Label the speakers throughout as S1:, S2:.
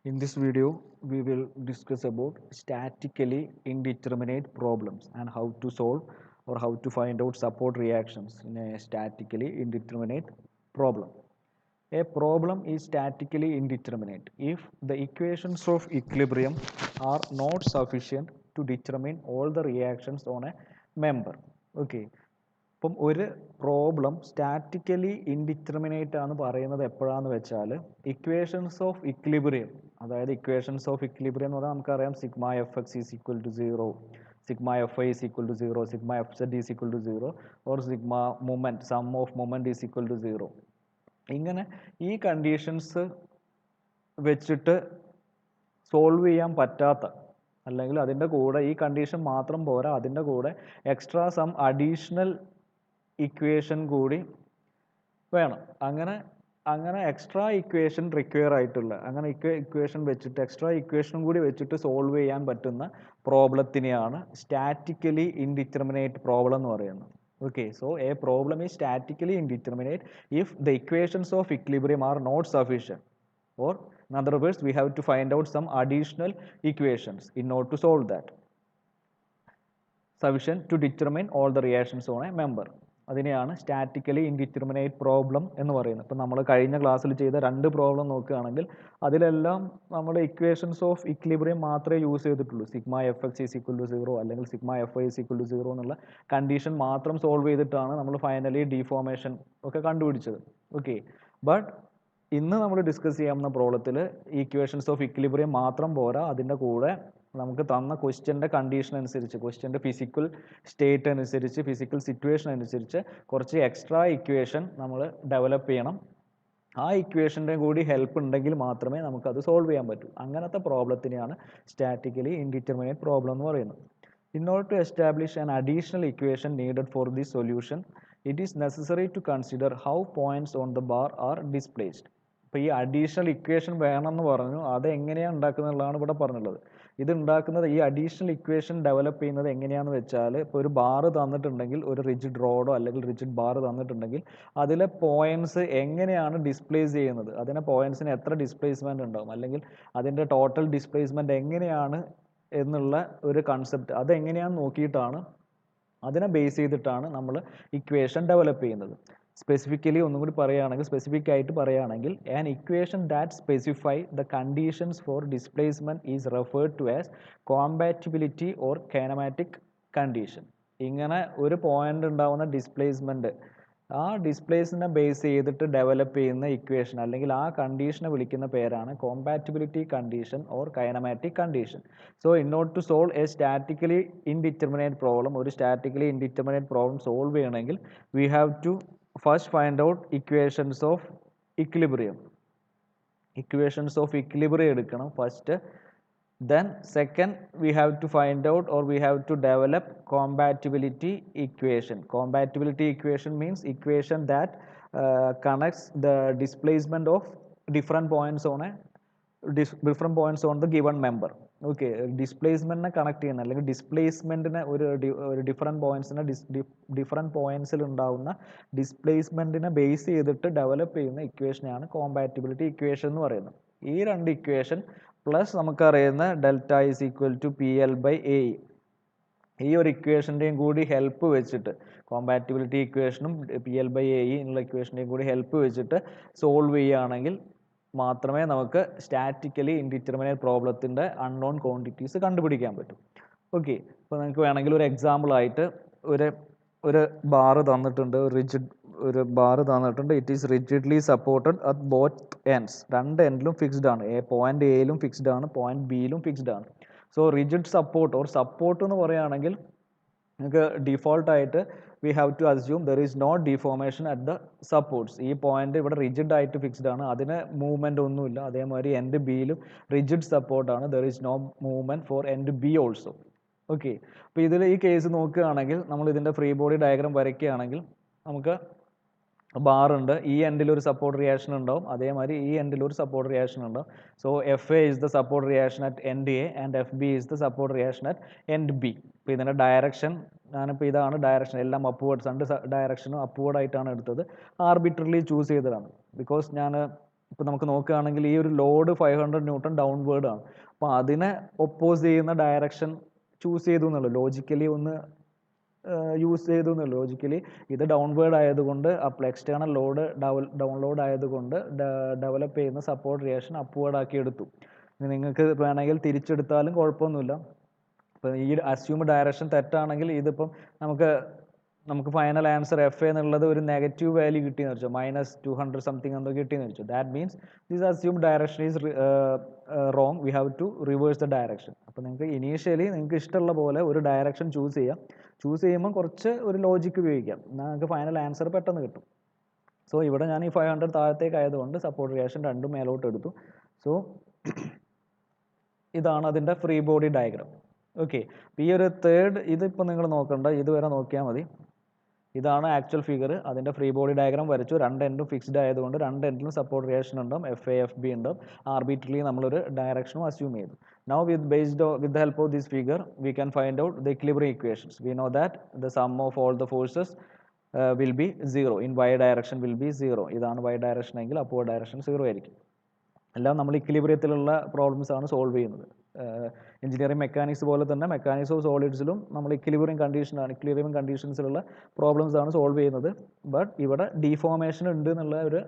S1: In this video, we will discuss about statically indeterminate problems and how to solve or how to find out support reactions in a statically indeterminate problem. A problem is statically indeterminate if the equations of equilibrium are not sufficient to determine all the reactions on a member. Okay. ഇപ്പം ഒരു problem statically indeterminate ആണ് പറയുന്നത് എപ്പോഴാന്ന് വെച്ചാൽ equations of equilibrium, അതായത് equations of equilibrium എന്ന് പറഞ്ഞാൽ നമുക്കറിയാം sigma F X is equal to zero, sigma F I is equal to zero, sigma F Z is equal to zero, or sigma moment sum of moment is equal to zero. ഇങ്ങനെ ഈ conditions വെച്ചിട്ട് solve ചെയ്യാൻ പറ്റാത്ത, അല്ലെങ്കിൽ അതിൻ്റെ കൂടെ ഈ condition മാത്രം പോരാ, അതിൻ്റെ കൂടെ എക്സ്ട്രാ സം അഡീഷണൽ ഇക്വേഷൻ കൂടി വേണം. അങ്ങനെ എക്സ്ട്രാ ഇക്വേഷൻ റിക്വയർ ആയിട്ടുള്ള, അങ്ങനെ ഇക്വേഷൻ വെച്ചിട്ട് എക്സ്ട്രാ ഇക്വേഷനും കൂടി വെച്ചിട്ട് സോൾവ് ചെയ്യാൻ പറ്റുന്ന പ്രോബ്ലത്തിനെയാണ് സ്റ്റാറ്റിക്കലി ഇൻഡിറ്റർമിനേറ്റ് പ്രോബ്ലം എന്ന് പറയുന്നത്. Okay, so a problem is statically indeterminate if the equations of equilibrium are not sufficient, or in other words, we have to find out some additional equations in order to solve that, sufficient to determine all the reactions on a member. അതിനെയാണ് statically indeterminate problem എന്ന് പറയുന്നത്. ഇപ്പം നമ്മൾ കഴിഞ്ഞ ക്ലാസ്സിൽ ചെയ്ത രണ്ട് problem നോക്കുകയാണെങ്കിൽ അതിലെല്ലാം നമ്മൾ ഇക്വേഷൻസ് ഓഫ് ഇക്ലിബ്രിയം മാത്രമേ യൂസ് ചെയ്തിട്ടുള്ളൂ. Sigma F X is equal to zero അല്ലെങ്കിൽ sigma F I is equal to zero എന്നുള്ള കണ്ടീഷൻ മാത്രം സോൾവ് ചെയ്തിട്ടാണ് നമ്മൾ ഫൈനലി ഡിഫോർമേഷൻ ഒക്കെ കണ്ടുപിടിച്ചത്. ഓക്കെ, ബട്ട് ഇന്ന് നമ്മൾ ഡിസ്കസ് ചെയ്യാവുന്ന പ്രോബ്ലത്തിൽ ഇക്വേഷൻസ് ഓഫ് ഇക്ലിബ്രിയം മാത്രം പോരാ, അതിൻ്റെ കൂടെ നമുക്ക് തന്ന ക്വസ്റ്റ്യൻ്റെ കണ്ടീഷൻ അനുസരിച്ച്, ക്വസ്റ്റ്യൻ്റെ ഫിസിക്കൽ സ്റ്റേറ്റ് അനുസരിച്ച്, ഫിസിക്കൽ സിറ്റുവേഷൻ അനുസരിച്ച് കുറച്ച് എക്സ്ട്രാ ഇക്വേഷൻ നമ്മൾ ഡെവലപ്പ് ചെയ്യണം. ആ ഇക്വേഷൻ്റെ കൂടി ഹെൽപ്പ് ഉണ്ടെങ്കിൽ മാത്രമേ നമുക്കത് സോൾവ് ചെയ്യാൻ പറ്റൂ. അങ്ങനത്തെ പ്രോബ്ലത്തിനെയാണ് സ്റ്റാറ്റിക്കലി ഇൻഡിറ്റർമിനേറ്റ് പ്രോബ്ലം എന്ന് പറയുന്നത്. In order to establish an additional equation needed for this solution, it is necessary to consider how points on the bar are displaced. ഇപ്പോൾ ഈ അഡീഷണൽ ഇക്വേഷൻ വേണമെന്ന് പറഞ്ഞു, അത് എങ്ങനെയാണ് ഉണ്ടാക്കുന്നതാണ് ഇവിടെ പറഞ്ഞുള്ളത്. ഇത് ഉണ്ടാക്കുന്നത്, ഈ അഡീഷണൽ ഇക്വേഷൻ ഡെവലപ്പ് ചെയ്യുന്നത് എങ്ങനെയാണെന്ന് വെച്ചാൽ, ഇപ്പോൾ ഒരു ബാറ് തന്നിട്ടുണ്ടെങ്കിൽ, ഒരു റിജിഡ് റോഡോ അല്ലെങ്കിൽ റിജിഡ് ബാറ് തന്നിട്ടുണ്ടെങ്കിൽ അതിലെ പോയിന്റ്സ് എങ്ങനെയാണ് ഡിസ്പ്ലേസ് ചെയ്യുന്നത്, അതിനെ പോയിന്റ്സിന് എത്ര ഡിസ്പ്ലേസ്മെൻറ്റ് ഉണ്ടാവും, അല്ലെങ്കിൽ അതിൻ്റെ ടോട്ടൽ ഡിസ്പ്ലേസ്മെൻറ്റ് എങ്ങനെയാണ് എന്നുള്ള ഒരു കൺസെപ്റ്റ്, അതെങ്ങനെയാണെന്ന് നോക്കിയിട്ടാണ്, അതിനെ ബേസ് ചെയ്തിട്ടാണ് നമ്മൾ ഇക്വേഷൻ ഡെവലപ്പ് ചെയ്യുന്നത്. സ്പെസിഫിക്കലി ഒന്നും കൂടി പറയുകയാണെങ്കിൽ, സ്പെസിഫിക് ആയിട്ട് പറയുകയാണെങ്കിൽ, an equation that specify the conditions for displacement is referred to as compatibility or kinematic condition. ഇങ്ങനെ ഒരു പോയിന്റ് ഉണ്ടാവുന്ന ഡിസ്പ്ലേസ്മെൻറ്റ്, ആ ഡിസ്പ്ലേസിനെ ബേസ് ചെയ്തിട്ട് ഡെവലപ്പ് ചെയ്യുന്ന ഇക്വേഷൻ അല്ലെങ്കിൽ ആ കണ്ടീഷനെ വിളിക്കുന്ന പേരാണ് compatibility condition or kinematic condition. So in order to solve a statically indeterminate problem, ഒരു സ്റ്റാറ്റിക്കലി ഇൻഡിറ്റർമിനേറ്റ് പ്രോബ്ലം സോൾവ് ചെയ്യണമെങ്കിൽ we have to first find out equations of equilibrium. Equations of equilibrium എടുക്കണം first. Then second, we have to find out, or we have to develop compatibility equation. Compatibility equation means equation that connects the displacement of different points on a different points on the given member. Okay, ഡിസ്പ്ലേസ്മെൻറ്റിനെ connect ചെയ്യുന്ന, അല്ലെങ്കിൽ ഡിസ്പ്ലേസ്മെൻറ്റിനെ ഒരു different പോയിൻറ്റ്സിനെ different പോയിൻറ്റ്സിൽ ഉണ്ടാകുന്ന ഡിസ്പ്ലേസ്മെൻറ്റിനെ base ചെയ്തിട്ട് develop ചെയ്യുന്ന ഇക്വേഷനാണ് compatibility equation എന്ന് പറയുന്നത്. ഈ രണ്ട് ഇക്വേഷൻ പ്ലസ് നമുക്കറിയുന്ന delta is equal to P L by A, ഈ ഒരു ഇക്വേഷൻ്റെയും കൂടി ഹെൽപ്പ് വെച്ചിട്ട്, കോമ്പാറ്റിബിലിറ്റി ഇക്വേഷനും പി എൽ ബൈ എ എന്നുള്ള ഇക്വേഷൻ്റെയും കൂടി ഹെൽപ്പ് വെച്ചിട്ട് സോൾവ് ചെയ്യുകയാണെങ്കിൽ മാത്രമേ നമുക്ക് സ്റ്റാറ്റിക്കലി ഇൻഡിറ്റർമിനേറ്റ് പ്രോബ്ലത്തിൻ്റെ അൺനോൺ ക്വാണ്ടിറ്റീസ് കണ്ടുപിടിക്കാൻ പറ്റും. ഓക്കെ, ഇപ്പോൾ നിങ്ങൾക്ക് വേണമെങ്കിൽ ഒരു എക്സാമ്പിളായിട്ട് ഒരു ബാറ് തന്നിട്ടുണ്ട്, ഒരു ബാറ് തന്നിട്ടുണ്ട്. It is rigidly supported at both ends, രണ്ട് എൻഡിലും ഫിക്സ്ഡ് ആണ്. പോയിന്റ് എയിലും ഫിക്സ്ഡ് ആണ്, പോയിന്റ് ബിയിലും ഫിക്സ്ഡ് ആണ്. So rigid support or support എന്ന് പറയുകയാണെങ്കിൽ നിങ്ങൾക്ക് ഡിഫോൾട്ടായിട്ട് we have to assume there is no deformation at the supports. ഈ പോയിന്റ് ഇവിടെ റിജിഡ് ആയിട്ട് ഫിക്സ്ഡ് ആണ്, അതിന് മൂവ്മെൻറ്റ് ഒന്നുമില്ല. അതേമാതിരി എൻഡ് ബിയിലും റിജിഡ് സപ്പോർട്ടാണ്, there is no movement for end B also. Okay, അപ്പോൾ ഇതിൽ ഈ കേസ് നോക്കുകയാണെങ്കിൽ, നമ്മൾ ഇതിൻ്റെ ഫ്രീ ബോഡി ഡയഗ്രാം വരയ്ക്കുകയാണെങ്കിൽ നമുക്ക് ബാറുണ്ട്, ഈ എൻഡിൽ ഒരു സപ്പോർട്ട് റിയാക്ഷൻ ഉണ്ടാവും, അതേമാതിരി ഈ എൻഡിൽ ഒരു സപ്പോർട്ട് റിയാക്ഷൻ ഉണ്ടാവും. So F A is the support reaction at end A and F B is the support reaction at end B. ഇപ്പോൾ ഇതിൻ്റെ ഡയറക്ഷൻ, ഞാനിപ്പോൾ ഇതാണ് ഡയറക്ഷൻ, എല്ലാം അപ്വേർഡ്സ്, രണ്ട് ഡയറക്ഷനും അപ്വേർഡ് ആയിട്ടാണ് എടുത്തത്. ആർബിട്രറിലി ചൂസ് ചെയ്തതാണ്, ബിക്കോസ് ഞാൻ ഇപ്പോൾ നമുക്ക് നോക്കുകയാണെങ്കിൽ ഈ ഒരു ലോഡ് 500 ന്യൂട്ടൺ ഡൗൺവേർഡ് ആണ്. അപ്പോൾ അതിനെ ഒപ്പോസ് ചെയ്യുന്ന ഡയറക്ഷൻ ചൂസ് ചെയ്തു എന്നുള്ളൂ. ലോജിക്കലി ഒന്ന് യൂസ് ചെയ്തു എന്നുള്ളൂ. ലോജിക്കലി ഇത് ഡൗൺവേർഡ് ആയതുകൊണ്ട് അപ്പോൾ എക്സ്റ്റേണൽ ലോഡ് ഡൗൺലോഡ് ആയതുകൊണ്ട് ഡെവലപ്പ് ചെയ്യുന്ന സപ്പോർട്ട് റിയാക്ഷൻ അപ്വേർഡ് ആക്കി എടുത്തു. ഇനി നിങ്ങൾക്ക് വേണമെങ്കിൽ തിരിച്ചെടുത്താലും കുഴപ്പമൊന്നുമില്ല. ഇപ്പോൾ ഈ അസ്യൂം ഡയറക്ഷൻ തെറ്റാണെങ്കിൽ ഇതിപ്പം നമുക്ക് ഫൈനൽ ആൻസർ എഫ് എന്നുള്ളത് ഒരു നെഗറ്റീവ് വാല്യൂ കിട്ടിയെന്ന് വെച്ചോ, -200 സംതിങ് എന്തോ കിട്ടിയെന്ന് വെച്ചോ. That means this assume direction is wrong, we have to reverse the direction. അപ്പോൾ നിങ്ങൾക്ക് ഇനീഷ്യലി നിങ്ങൾക്ക് ഇഷ്ടമുള്ള പോലെ ഒരു ഡയറക്ഷൻ ചൂസ് ചെയ്യാം. ചൂസ് ചെയ്യുമ്പോൾ കുറച്ച് ഒരു ലോജിക്ക് ഉപയോഗിക്കാം, എന്നാൽ നിങ്ങൾക്ക് ഫൈനൽ ആൻസർ പെട്ടെന്ന് കിട്ടും. സോ ഇവിടെ ഞാൻ ഈ 500 താഴത്തേക്ക് ആയതുകൊണ്ട് സപ്പോർട്ട് റിയാക്ഷൻ രണ്ടും മേലോട്ട് എടുത്തു. സോ ഇതാണ് അതിൻ്റെ ഫ്രീ ബോഡി ഡയഗ്രാം. ഓക്കെ, അപ്പോൾ ഈ ഒരു തേർഡ് ഇതിപ്പോൾ നിങ്ങൾ നോക്കണ്ട, ഇതുവരെ നോക്കിയാൽ മതി. ഇതാണ് ആക്ച്വൽ ഫിഗർ. അതിൻ്റെ ഫ്രീ ബോഡി ഡയഗ്രാം വരച്ചു. രണ്ട് എൻഡും ഫിക്സ്ഡ് ആയതുകൊണ്ട് രണ്ട് എൻഡിലും സപ്പോർട്ട് റിയാക്ഷൻ ഉണ്ടാവും, എഫ് എ എഫ് ബി ഉണ്ടാവും. ആർബിട്രലി നമ്മളൊരു ഡയറക്ഷനും അസ്യൂം ചെയ്തു. Now with the help of this figure we can find out the equilibrium equations. We know that the sum of all the forces will be 0. In y direction will be 0. ഇതാണ് y direction എങ്കിൽ upward direction 0 ആയിരിക്കും. എല്ലാം നമ്മൾ ഇക്വിലിബ്രിയത്തിലുള്ള problems ആണ് solve ചെയ്യുന്നത്. Engineering mechanics പോലെ തന്നെ മെക്കാനിക്സ് ഓഫ് സോളിഡ്സിലും നമ്മൾ ഇക്വിലിബ്രിയം കണ്ടീഷൻസിലുള്ള പ്രോബ്ലംസ് ആണ് സോൾവ് ചെയ്യുന്നത്. ബട്ട് ഇവിടെ ഡീഫോർമേഷൻ ഉണ്ട് എന്നുള്ള ഒരു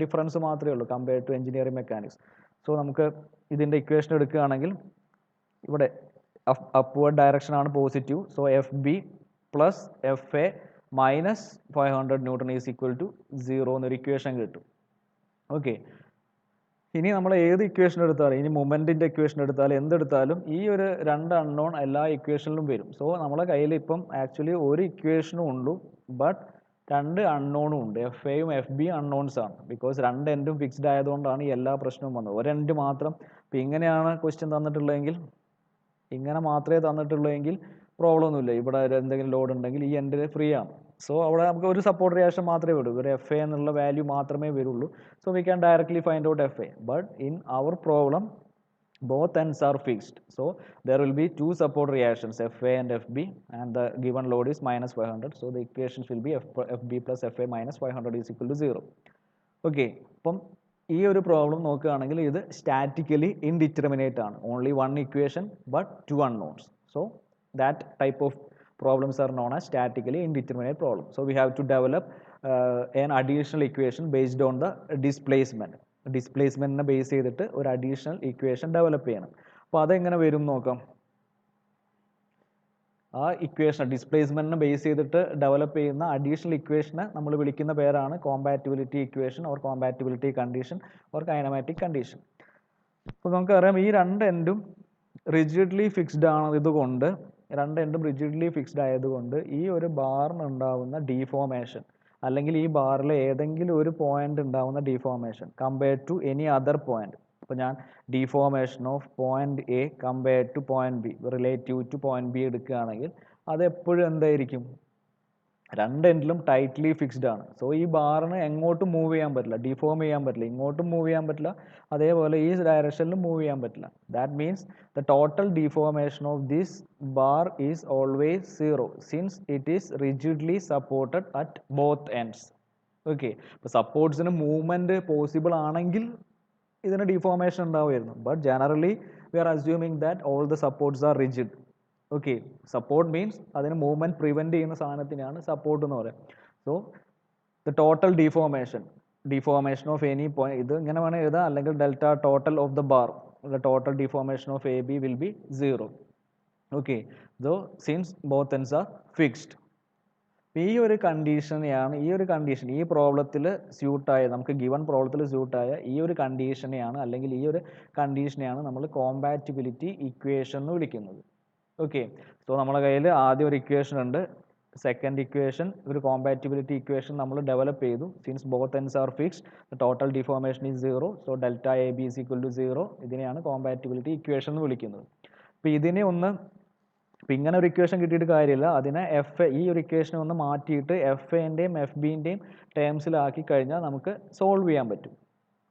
S1: ഡിഫറൻസ് മാത്രമേ ഉള്ളൂ compared to engineering mechanics. So നമുക്ക് ഇതിൻ്റെ ഇക്വേഷൻ എടുക്കുകയാണെങ്കിൽ ഇവിടെ അപ്വേർഡ് ഡയറക്ഷൻ ആണ് positive. So F B plus F A minus 500 newton is equal to 0 എന്നൊരു ഇക്വേഷൻ കിട്ടും. ഓക്കെ, ഇനി നമ്മൾ ഏത് ഇക്വേഷൻ എടുത്താലും, ഇനി മൊമെൻറ്റിൻ്റെ ഇക്വേഷൻ എടുത്താലും എന്തെടുത്താലും ഈ ഒരു രണ്ട് അൺനോൺ എല്ലാ ഇക്വേഷനിലും വരും. സോ നമ്മളെ കയ്യിൽ ഇപ്പം ആക്ച്വലി ഒരു ഇക്വേഷനും ഉള്ളൂ, ബട്ട് രണ്ട് അൺനോണും ഉണ്ട്. എഫ് എയും എഫ് ബിയും അൺനോൺസ് ആണ്. ബിക്കോസ് രണ്ട് എൻഡും ഫിക്സ്ഡ് ആയതുകൊണ്ടാണ് ഈ എല്ലാ പ്രശ്നവും വന്നത്. ഒരു എൻഡ് മാത്രം ഇപ്പം ഇങ്ങനെയാണ് ക്വസ്റ്റ്യൻ തന്നിട്ടുള്ളതെങ്കിൽ, ഇങ്ങനെ മാത്രമേ തന്നിട്ടുള്ളതെങ്കിൽ പ്രോബ്ലം ഒന്നുമില്ല. ഇവിടെ എന്തെങ്കിലും ലോഡ് ഉണ്ടെങ്കിൽ ഈ എൻഡിൽ ഫ്രീ ആണ്. സോ അവിടെ നമുക്ക് ഒരു സപ്പോർട്ട് റിയാക്ഷൻ മാത്രമേ വരൂ, ഒരു എഫ് എ എന്നുള്ള വാല്യൂ മാത്രമേ വരുള്ളൂ. So we can directly find out F A. But in our problem both ends are fixed. So there will be two support reactions, FA and FB, and the given load is -500. So the equations will be FB plus FA minus 500 is equal to 0. Okay, അപ്പം ഈ ഒരു problem നോക്കുകയാണെങ്കിൽ ഇത് statically indeterminate ആണ്. Only one equation but two unknowns. So that type of problems are known as statically indeterminate problem. So we have to develop an additional equation based on the displacement. ഡിസ്പ്ലേസ്മെൻറ്റിനെ base ചെയ്തിട്ട് ഒരു additional equation develop ചെയ്യണം. അപ്പോൾ അതെങ്ങനെ വരും നോക്കാം. ആ equation ഡിസ്പ്ലേസ്മെൻറ്റിനെ base ചെയ്തിട്ട് ഡെവലപ്പ് ചെയ്യുന്ന അഡീഷണൽ ഇക്വേഷനെ നമ്മൾ വിളിക്കുന്ന പേരാണ് compatibility equation or compatibility condition or kinematic condition. അപ്പോൾ നമുക്കറിയാം ഈ രണ്ട് എൻഡും റിജിഡ്ലി ഫിക്സ്ഡ് ആണ്. ഇതുകൊണ്ട് രണ്ട് എൻഡും റിജിഡ്ലി ഫിക്സ്ഡ് ആയതുകൊണ്ട് ഈ ഒരു ബാറിന് ഉണ്ടാവുന്ന ഡീഫോർമേഷൻ അല്ലെങ്കിൽ ഈ ബാറിലെ ഏതെങ്കിലും ഒരു പോയിന്റ് ഉണ്ടാവുന്ന deformation compared to any other point. അപ്പോൾ ഞാൻ deformation of point A compared to point B relative to point B എടുക്കുകയാണെങ്കിൽ അത് എപ്പോഴും എന്തായിരിക്കും, രണ്ട് എൻഡിലും ടൈറ്റ്ലി ഫിക്സ്ഡ് ആണ്. സോ ഈ ബാറിന് എങ്ങോട്ടും മൂവ് ചെയ്യാൻ പറ്റില്ല, ഡിഫോം ചെയ്യാൻ പറ്റില്ല, ഇങ്ങോട്ടും മൂവ് ചെയ്യാൻ പറ്റില്ല, അതേപോലെ ഈ ഡയറക്ഷനിലും മൂവ് ചെയ്യാൻ പറ്റില്ല. That means the total deformation of this bar is always 0 since it is rigidly supported at both ends. Okay, ഇപ്പോൾ സപ്പോർട്ട്സിന് മൂവ്മെൻറ്റ് പോസിബിൾ ആണെങ്കിൽ ഇതിന് ഡിഫോർമേഷൻ ഉണ്ടാവുമായിരുന്നു. But generally we are assuming that all the supports are rigid. Okay, support means അതിന് movement prevent ചെയ്യുന്ന സാധനത്തിനാണ് support എന്ന് പറയുന്നത്. So the total deformation of any point, ഇത് ഇങ്ങനെ വേണമെങ്കിൽ എഴുതാം, അല്ലെങ്കിൽ delta total of the bar, the total deformation of A B will be 0. Okay, so since both ends are fixed. ഈ ഒരു കണ്ടീഷൻ ഈ പ്രോബ്ലത്തിൽ സ്യൂട്ടായ, നമുക്ക് ഗിവൺ പ്രോബ്ലത്തിൽ സ്യൂട്ടായ ഈ ഒരു കണ്ടീഷനെയാണ് അല്ലെങ്കിൽ ഈ ഒരു കണ്ടീഷനെയാണ് നമ്മൾ കോമ്പാറ്റിബിലിറ്റി ഇക്വേഷൻ എന്ന് വിളിക്കുന്നത്. ഓക്കെ, സോ നമ്മുടെ കയ്യിൽ ആദ്യം ഒരു ഇക്വേഷൻ ഉണ്ട്, സെക്കൻഡ് ഇക്വേഷൻ ഒരു കോമ്പാറ്റിബിലിറ്റി ഇക്വേഷൻ നമ്മൾ ഡെവലപ്പ് ചെയ്തു. Since both ends are fixed the total deformation is 0. So delta A B is equal to 0. ഇതിനെയാണ് കോമ്പാറ്റിബിലിറ്റി ഇക്വേഷൻ എന്ന് വിളിക്കുന്നത്. അപ്പോൾ ഇതിനെ ഒന്ന്, ഇപ്പം ഇങ്ങനെ ഒരു ഇക്വേഷൻ കിട്ടിയിട്ട് കാര്യമില്ല, അതിനെ ഈ ഒരു ഇക്വേഷനെ ഒന്ന് മാറ്റിയിട്ട് എഫ് എൻ്റെയും എഫ് ബിൻ്റെയും ടേംസിലാക്കി കഴിഞ്ഞാൽ നമുക്ക് സോൾവ് ചെയ്യാൻ പറ്റും.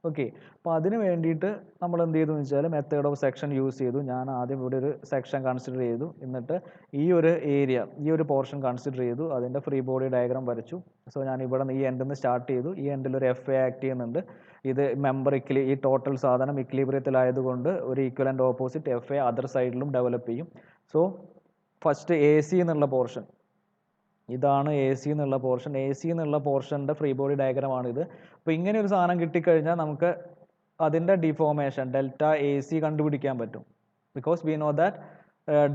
S1: ഓക്കെ, അപ്പോൾ അതിന് വേണ്ടിയിട്ട് നമ്മൾ എന്ത് ചെയ്തു എന്ന് വെച്ചാൽ മെത്തേഡ് ഓഫ് സെക്ഷൻ യൂസ് ചെയ്തു. ഞാൻ ആദ്യം ഇവിടെ ഒരു സെക്ഷൻ കൺസിഡർ ചെയ്തു, എന്നിട്ട് ഈ ഒരു ഏരിയ, ഈ ഒരു പോർഷൻ കൺസിഡർ ചെയ്തു, അതിൻ്റെ ഫ്രീ ബോഡി ഡയഗ്രാം വരച്ചു. സോ ഞാൻ ഇവിടെ ഈ എൻഡിൽ നിന്ന് സ്റ്റാർട്ട് ചെയ്തു, ഈ എൻഡിൽ ഒരു എഫ് എ ആക്ട് ചെയ്യുന്നുണ്ട്, ഇത് മെമ്പർ ഈ ടോട്ടൽ സാധനം ഇക്വിലിബ്രിയത്തിലായതുകൊണ്ട് ഒരു equivalent opposite F A other സൈഡിലും ഡെവലപ്പ് ചെയ്യും. സോ ഫസ്റ്റ് എ സി എന്നുള്ള പോർഷൻ, ഇതാണ് എ സി എന്നുള്ള പോർഷൻ. എ സി എന്നുള്ള പോർഷൻ്റെ ഫ്രീ ബോഡി ഡയഗ്രമാണിത്. അപ്പോൾ ഇങ്ങനെ ഒരു സാധനം കിട്ടിക്കഴിഞ്ഞാൽ നമുക്ക് അതിൻ്റെ ഡിഫോർമേഷൻ ഡെൽറ്റ എ സി കണ്ടുപിടിക്കാൻ പറ്റും. Because we know that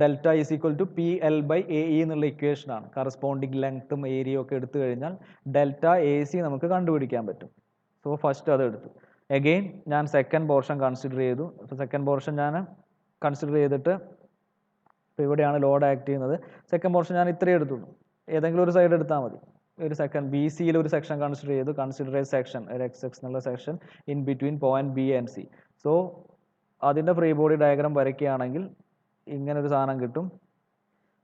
S1: delta is equal to P L by A E എന്നുള്ള ഇക്വേഷനാണ്. കറസ്പോണ്ടിങ് ലെങ്ത്തും ഏരിയയും ഒക്കെ എടുത്തു കഴിഞ്ഞാൽ ഡെൽറ്റ എ സി നമുക്ക് കണ്ടുപിടിക്കാൻ പറ്റും. സോ ഫസ്റ്റ് അത് എടുത്തു. എഗെയിൻ ഞാൻ സെക്കൻഡ് പോർഷൻ കൺസിഡർ ചെയ്തു. അപ്പോൾ സെക്കൻഡ് പോർഷൻ ഞാൻ കൺസിഡർ ചെയ്തിട്ട് ഇപ്പോൾ ഇവിടെയാണ് ലോഡ് ആക്ട് ചെയ്യുന്നത്. സെക്കൻഡ് പോർഷൻ ഞാൻ ഇത്രയും എടുത്തുള്ളൂ, ഏതെങ്കിലും ഒരു സൈഡ് എടുത്താൽ മതി. ഒരു സെക്കൻഡ് ബി സിയിൽ ഒരു സെക്ഷൻ കൺസിഡർ ചെയ്തു. കൺസിഡർ എ സെക്ഷൻ, ഒരു എക്സ് എക്സ് എന്നുള്ള section in between point B and C. So അതിൻ്റെ ഫ്രീ ബോഡി ഡയഗ്രാം വരയ്ക്കുകയാണെങ്കിൽ ഇങ്ങനൊരു സാധനം കിട്ടും.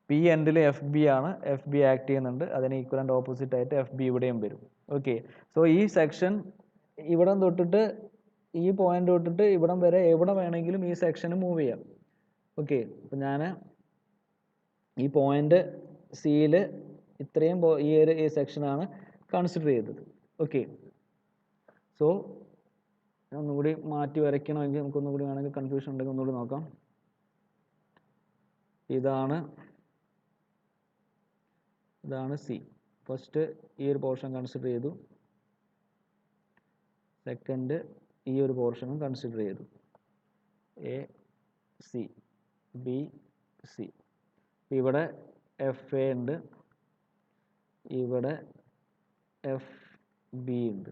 S1: പി എൻഡിൽ എഫ് ബി ആണ്, എഫ് ബി ആക്ട് ചെയ്യുന്നുണ്ട്, അതിന് ഈക്വലൻ്റ് ഓപ്പോസിറ്റ് ആയിട്ട് എഫ് ബി ഇവിടെയും വരും. ഓക്കെ, സോ ഈ സെക്ഷൻ ഇവിടം തൊട്ടിട്ട് ഈ പോയിന്റ് തൊട്ടിട്ട് ഇവിടം വരെ എവിടെ വേണമെങ്കിലും ഈ സെക്ഷന് മൂവ് ചെയ്യാം. ഓക്കെ, അപ്പം ഞാൻ ഈ പോയിന്റ് സിയിൽ ഇത്രയും ഈ സെക്ഷനാണ് കൺസിഡർ ചെയ്തത്. ഓക്കെ, സോ ഒന്നുകൂടി മാറ്റി വരയ്ക്കണമെങ്കിൽ നമുക്കൊന്നുകൂടി വേണമെങ്കിൽ കൺഫ്യൂഷൻ ഉണ്ടെങ്കിൽ ഒന്നുകൂടി നോക്കാം. ഇതാണ് സി. ഫസ്റ്റ് ഈ ഒരു പോർഷൻ കൺസിഡർ ചെയ്തു, സെക്കൻഡ് ഈ ഒരു പോർഷനും കൺസിഡർ ചെയ്തു. A C B C. ഇവിടെ എഫ് എ ഉണ്ട്, ഇവിടെ എഫ് ബി ഉണ്ട്.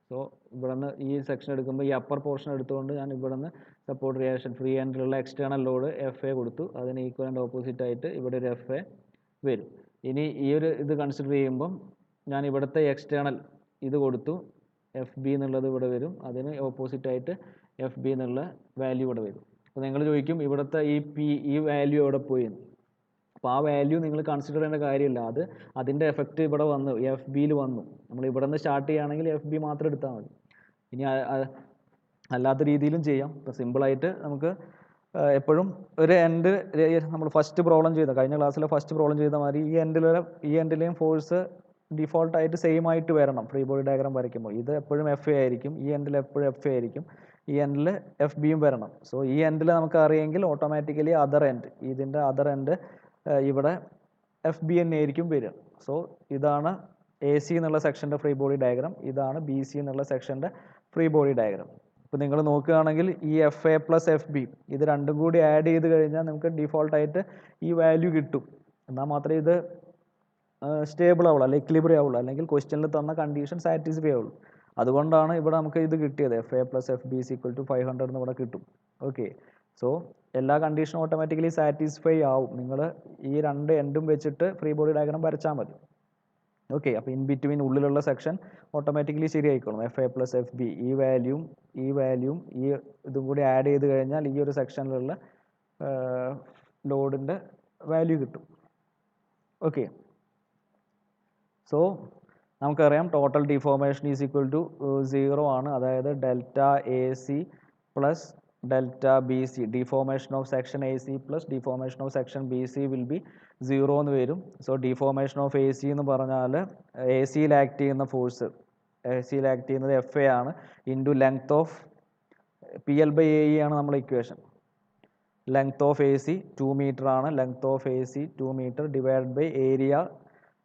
S1: സോ ഇവിടെ നിന്ന് ഈ സെക്ഷൻ എടുക്കുമ്പോൾ ഈ അപ്പർ പോർഷൻ എടുത്തുകൊണ്ട് ഞാൻ ഇവിടെ നിന്ന് സപ്പോർട്ട് റിയാക്ഷൻ ഫ്രീ എൻഡിലുള്ള എക്സ്റ്റേണൽ ലോഡ് എഫ് എ കൊടുത്തു. അതിന് ഈക്വലൻ്റ് ഓപ്പോസിറ്റ് ആയിട്ട് ഇവിടെ ഒരു എഫ് എ വരും. ഇനി ഈ ഒരു ഇത് കൺസിഡർ ചെയ്യുമ്പം ഞാൻ ഇവിടുത്തെ എക്സ്റ്റേണൽ ഇത് കൊടുത്തു, എഫ് ബി എന്നുള്ളത് ഇവിടെ വരും. അതിന് ഓപ്പോസിറ്റ് ആയിട്ട് എഫ് ബി എന്നുള്ള വാല്യൂ ഇവിടെ വരും. അപ്പോൾ നിങ്ങൾ ചോദിക്കും ഇവിടുത്തെ ഈ വാല്യൂ എവിടെ പോയി. അപ്പോൾ ആ വാല്യൂ നിങ്ങൾ കൺസിഡർ ചെയ്യേണ്ട കാര്യമില്ല. അതിൻ്റെ എഫക്റ്റ് ഇവിടെ വന്നു, എഫ് ബിയിൽ വന്നു. നമ്മൾ ഇവിടെ നിന്ന് സ്റ്റാർട്ട് ചെയ്യുകയാണെങ്കിൽ എഫ് ബി മാത്രം എടുത്താൽ മതി. ഇനി അല്ലാത്ത രീതിയിലും ചെയ്യാം. ഇപ്പോൾ സിമ്പിളായിട്ട് നമുക്ക് എപ്പോഴും ഒരു എൻഡ് നമ്മൾ ഫസ്റ്റ് പ്രോബ്ലം ചെയ്ത കഴിഞ്ഞ ക്ലാസ്സിലെ ഫസ്റ്റ് പ്രോബ്ലം ചെയ്ത മാതിരി ഈ എൻഡിലെയും ഫോഴ്സ് ഡിഫോൾട്ടായിട്ട് സെയിം ആയിട്ട് വരണം ഫ്രീ ബോഡി ഡയഗ്രാം വരയ്ക്കുമ്പോൾ. ഇത് എപ്പോഴും എഫ് എ ആയിരിക്കും, ഈ എൻഡിൽ എപ്പോഴും എഫ് എ ആയിരിക്കും, ഈ എൻഡിൽ എഫ് ബിയും വരണം. സോ ഈ എൻഡിൽ നമുക്ക് അറിയെങ്കിൽ ഓട്ടോമാറ്റിക്കലി അതർ എൻഡ്, ഇതിൻ്റെ അതർ എൻഡ് ഇവിടെ എഫ് ബി തന്നെ ആയിരിക്കും വരിക. സോ ഇതാണ് എ സി എന്നുള്ള സെക്ഷൻ്റെ ഫ്രീ ബോഡി ഡയഗ്രാം, ഇതാണ് ബി സി എന്നുള്ള സെക്ഷൻ്റെ ഫ്രീ ബോഡി ഡയഗ്രാം. ഇപ്പോൾ നിങ്ങൾ നോക്കുകയാണെങ്കിൽ ഈ F A plus F B ഇത് രണ്ടും കൂടി ആഡ് ചെയ്ത് കഴിഞ്ഞാൽ നമുക്ക് ഡിഫോൾട്ടായിട്ട് ഈ വാല്യൂ കിട്ടും. എന്നാൽ മാത്രമേ ഇത് സ്റ്റേബിൾ ആവുള്ളൂ, അല്ലെങ്കിൽ ഇക്വിലിബ്രിയം ആവുള്ളൂ, അല്ലെങ്കിൽ ക്വസ്റ്റ്യനിൽ തന്ന കണ്ടീഷൻ സാറ്റിസ്ഫൈ ആവുള്ളൂ. അതുകൊണ്ടാണ് ഇവിടെ നമുക്ക് ഇത് കിട്ടിയത്. F A plus F B equal to 500 എന്ന് ഇവിടെ കിട്ടും. ഓക്കെ, സോ എല്ലാ കണ്ടീഷനും ഓട്ടോമാറ്റിക്കലി സാറ്റിസ്ഫൈ ആവും. നിങ്ങൾ ഈ രണ്ട് എൻഡും വെച്ചിട്ട് ഫ്രീ ബോഡി ഡയഗ്രാം വരച്ചാൽ മതി. ഓക്കെ, അപ്പോൾ ഇൻ ബിറ്റ്വീൻ ഉള്ളിലുള്ള സെക്ഷൻ ഓട്ടോമാറ്റിക്കലി ശരിയായിക്കോളും. F A plus F B ഈ വാല്യൂം ഈ ഇതും കൂടി ആഡ് ചെയ്ത് കഴിഞ്ഞാൽ ഈ ഒരു സെക്ഷനിലുള്ള ലോഡിൻ്റെ വാല്യൂ കിട്ടും. ഓക്കെ, സോ നമുക്കറിയാം total deformation is equal to 0 ആണ്. അതായത് delta A C plus delta B C, deformation of section A C plus deformation of section B C will be 0 എന്ന് വരും. So deformation of A C എന്ന് പറഞ്ഞാൽ A സിയിൽ act ചെയ്യുന്ന force, A സിയിൽ act ചെയ്യുന്നത് എഫ് എ ആണ്, into length of P L by A E ആണ് നമ്മുടെ equation. Length of A C 2 metre ആണ്, length of A C 2 metre divide by area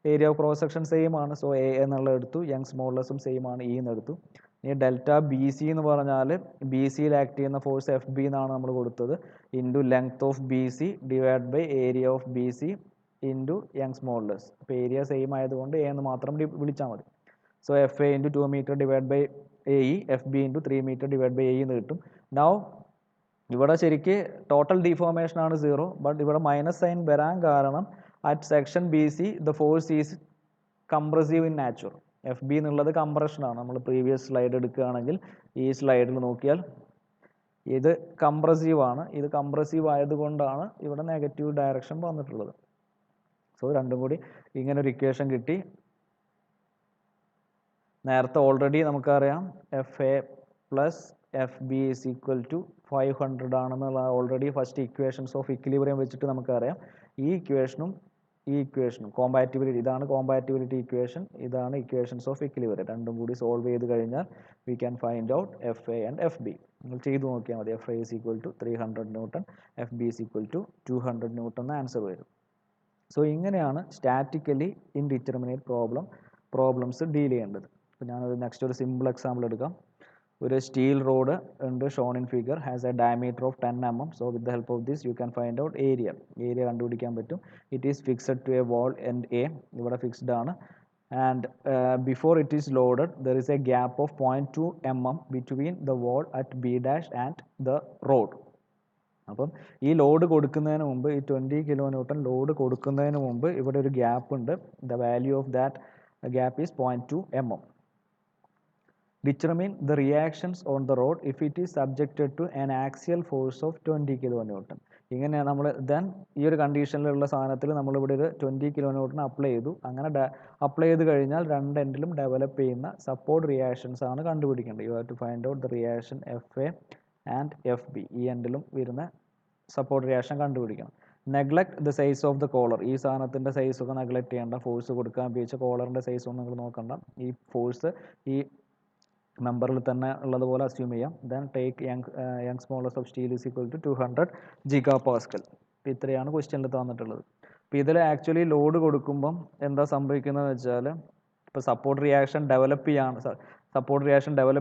S1: of cross section same ആണ്. So A എന്നുള്ളത് എടുത്തു, Young's മോഡുലസും same ആണ്, E എന്ന് എടുത്തു. ഇനി ഡെൽറ്റ ബി സി എന്ന് പറഞ്ഞാൽ ബി സിയിൽ ആക്ട് ചെയ്യുന്ന ഫോഴ്സ് എഫ് ബി എന്നാണ് നമ്മൾ കൊടുത്തത്, into length of B C divide by area of B C into Young's modulus. അപ്പോൾ ഏരിയ സെയിം ആയതുകൊണ്ട് എ എന്ന് മാത്രം വിളിച്ചാൽ മതി. So F A into 2 metre divide by A E, F B into 3 metre divide by A എന്ന് കിട്ടും. Now ഇവിടെ ശരിക്ക് ടോട്ടൽ ഡിഫോർമേഷൻ ആണ് 0, ബട്ട് ഇവിടെ മൈനസ് സൈൻ വരാൻ കാരണം at section B C the force is compressive in nature. F B എന്നുള്ളത് കംപ്രഷനാണ്. നമ്മൾ പ്രീവിയസ് സ്ലൈഡ് എടുക്കുകയാണെങ്കിൽ ഈ സ്ലൈഡിൽ നോക്കിയാൽ ഇത് കംപ്രസീവ് ആണ്. ഇത് കംപ്രസീവ് ആയതുകൊണ്ടാണ് ഇവിടെ നെഗറ്റീവ് ഡയറക്ഷൻ വന്നിട്ടുള്ളത്. സോ രണ്ടും കൂടി ഇങ്ങനൊരു ഇക്വേഷൻ കിട്ടി. നേരത്തെ ഓൾറെഡി നമുക്കറിയാം F A plus F B is equal to 500 ആണെന്നുള്ള already first equations of equilibrium വെച്ചിട്ട് നമുക്കറിയാം. ഈ ഇക്വേഷനും ഈ ഇക്വേഷനും കോമ്പാറ്റിബിലിറ്റി, ഇതാണ് കോമ്പാറ്റിബിലിറ്റി ഇക്വേഷൻ, ഇതാണ് ഇക്വേഷൻസ് ഓഫ് ഇക്വിലിബ്രിയം. രണ്ടും കൂടി സോൾവ് ചെയ്ത് കഴിഞ്ഞാൽ we can find out F A and F B. നിങ്ങൾ ചെയ്ത് നോക്കിയാൽ മതി. F A is equal to 300 newton, F B is equal to 200 newton എന്ന ആൻസർ വരും. സോ ഇങ്ങനെയാണ് സ്റ്റാറ്റിക്കലി ഇൻഡിറ്റർമിനേറ്റ് പ്രോബ്ലംസ് ഡീൽ ചെയ്യേണ്ടത്. അപ്പോൾ ഞാനൊരു നെക്സ്റ്റ് ഒരു സിമ്പിൾ എക്സാമ്പിൾ എടുക്കാം. ഒരു സ്റ്റീൽ റോഡ് ഉണ്ട്, shown in figure, has a diameter of 10 mm. So with the help of this you can find out area കണ്ടുപിടിക്കാൻ പറ്റും. It is fixed to a wall end A, ഇവിടെ fixed ആണ്. And before it is loaded there is a gap of 0.2 mm between the wall at B dash and the road. അപ്പം ഈ load കൊടുക്കുന്നതിന് മുമ്പ്, ഈ 20 kilo newton load കൊടുക്കുന്നതിന് മുമ്പ് ഇവിടെ ഒരു ഗ്യാപ്പ് ഉണ്ട്. The value of that gap is 0.2 mm. Determine the reactions on the rod if it is subjected to an axial force of 20 kN. ഇങ്ങനെ നമ്മൾ ദെൻ ഈ ഒരു കണ്ടീഷനിലുള്ള സാധനത്തിൽ നമ്മളിവിടെ ഒരു 20 kN അപ്ലൈ ചെയ്തു. അങ്ങനെ അപ്ലൈ ചെയ്ത് കഴിഞ്ഞാൽ രണ്ട് എൻഡിലും ഡെവലപ്പ് ചെയ്യുന്ന സപ്പോർട്ട് റിയാക്ഷൻസ് ആണ് കണ്ടുപിടിക്കേണ്ടത്. You have to find out the reaction F A and F B. ഈ എൻഡിലും വരുന്ന സപ്പോർട്ട് റിയാക്ഷൻ കണ്ടുപിടിക്കണം. Neglect the size of the collar. ഈ സാധനത്തിൻ്റെ സൈസൊക്കെ നെഗ്ലക്ട് ചെയ്യേണ്ട. ഫോഴ്സ് കൊടുക്കാൻ ഉപയോഗിച്ച കോളറിൻ്റെ സൈസ് ഒന്നും നിങ്ങൾ നോക്കണ്ട. ഈ ഫോഴ്സ് ഈ മെമ്പറിൽ തന്നെ ഉള്ളതുപോലെ അസ്യൂം ചെയ്യാം. Then take Young smallest of steel is equal to 200 GPa. അപ്പോൾ ഇത്രയാണ് ക്വസ്റ്റ്യനിൽ തന്നിട്ടുള്ളത്. അപ്പോൾ ഇതിൽ ആക്ച്വലി ലോഡ് കൊടുക്കുമ്പം എന്താ സംഭവിക്കുന്നതെന്ന് വെച്ചാൽ, ഇപ്പോൾ സപ്പോർട്ട് റിയാക്ഷൻ ഡെവലപ്പ്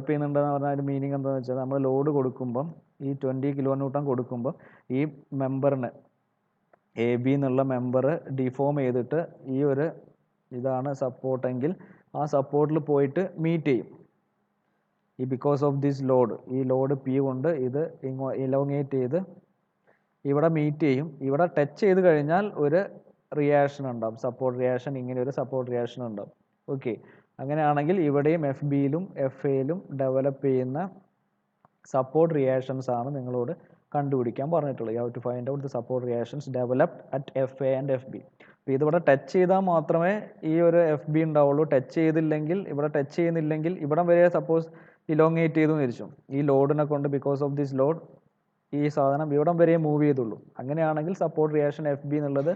S1: ചെയ്യുന്നുണ്ടെന്ന് പറഞ്ഞാൽ അതിൻ്റെ മീനിങ് എന്താണെന്ന് വെച്ചാൽ, നമ്മൾ ലോഡ് കൊടുക്കുമ്പം ഈ 20 kN കൊടുക്കുമ്പോൾ ഈ മെമ്പറിന് എ ബി എന്നുള്ള മെമ്പർ ഡിഫോം ചെയ്തിട്ട് ഈ ഒരു ഇതാണ് സപ്പോർട്ടെങ്കിൽ ആ സപ്പോർട്ടിൽ പോയിട്ട് മീറ്റ് ചെയ്യും. ഈ ബിക്കോസ് ഓഫ് ദിസ് ലോഡ്, ഈ ലോഡ് പി കൊണ്ട് ഇത് ഇലോങ്ങേറ്റ് ചെയ്ത് ഇവിടെ മീറ്റ് ചെയ്യും. ഇവിടെ ടച്ച് ചെയ്ത് കഴിഞ്ഞാൽ ഒരു റിയാക്ഷൻ ഉണ്ടാവും, സപ്പോർട്ട് റിയാക്ഷൻ. ഇങ്ങനെ ഒരു സപ്പോർട്ട് റിയാക്ഷൻ ഉണ്ടാവും. ഓക്കെ, അങ്ങനെയാണെങ്കിൽ ഇവിടെയും എഫ് ബിയിലും എഫ് എയിലും ഡെവലപ്പ് ചെയ്യുന്ന സപ്പോർട്ട് റിയാക്ഷൻസ് ആണ് നിങ്ങളോട് കണ്ടുപിടിക്കാൻ പറഞ്ഞിട്ടുള്ളത്. You have to find out the support reactions developed at F A and F B. അപ്പോൾ ഇതിവിടെ ടച്ച് ചെയ്താൽ മാത്രമേ ഈ ഒരു എഫ് ബി ഉണ്ടാവുള്ളൂ. ടച്ച് ചെയ്തില്ലെങ്കിൽ, ഇവിടെ ടച്ച് ചെയ്യുന്നില്ലെങ്കിൽ, ഇവിടം വരെ സപ്പോസ് ഇലോങ്ങേറ്റ് ചെയ്തു തിരിച്ചു, ഈ ലോഡിനെ കൊണ്ട് ബിക്കോസ് ഓഫ് ദിസ് ലോഡ് ഈ സാധനം ഇവിടം വരെ മൂവ് ചെയ്തുള്ളൂ. അങ്ങനെയാണെങ്കിൽ സപ്പോർട്ട് റിയാക്ഷൻ എഫ് ബി എന്നുള്ളത്